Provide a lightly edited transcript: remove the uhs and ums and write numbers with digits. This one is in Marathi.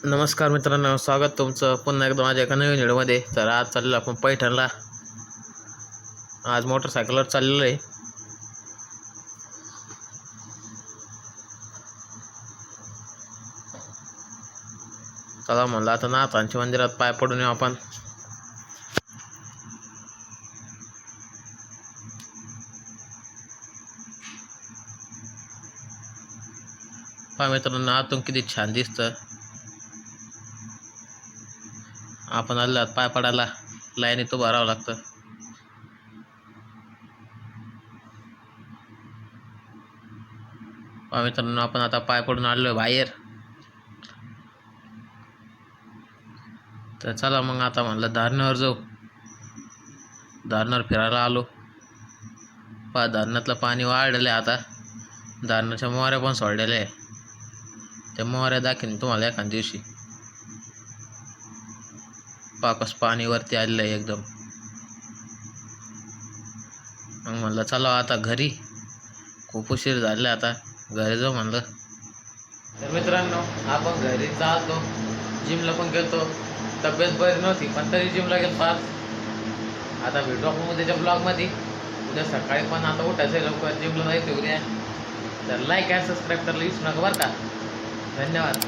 नमस्कार मित्रांनो, स्वागत तुमचं पुन्हा एकदा माझ्या एका नवीन व्हिडिओमध्ये. तर आज चाललेलो आपण पैठणला. आज मोटरसायकलवर चाललेलो आहे. चला म्हणलं आता नाथांच्या मंदिरात पाय पडून येऊ आपण. पहा मित्रांनो, आतून किती छान दिसतं. आपण आल्यात पाय पडायला लाईनीत उभं राहावं लागतं. पहा मित्रांनो, आपण आता पाय पडून आलो बाहेर. तर चला मग आता म्हणलं धरणावर जाऊ. धरणावर फिरायला आलो. पहा धरणातलं पाणी वाढलेलं आहे. आता धरणाच्या मोहऱ्या पण सोडलेल्या आहे. त्या मोहऱ्या दाखवीन तुम्हाला एखाद्या दिवशी. पहा कसं पाणी वरती आलेलं आहे एकदम. मग म्हणलं चला आता घरी, खूप उशीर झाले, आता घरी जाऊ म्हणलं. तर मित्रांनो, आपण घरी चालतो. जिमला पण गेलतो. तब्येत बरी नव्हती पण तरी जिमला गेलो आज. आता भेटू आपण उद्याच्या ब्लॉगमध्ये. उद्या सकाळी पण आता उठायचं आहे लवकर, जिमला जायचं उद्या. तर लाईक आणि सबस्क्राईब करायला विसरू नका बरं का. धन्यवाद.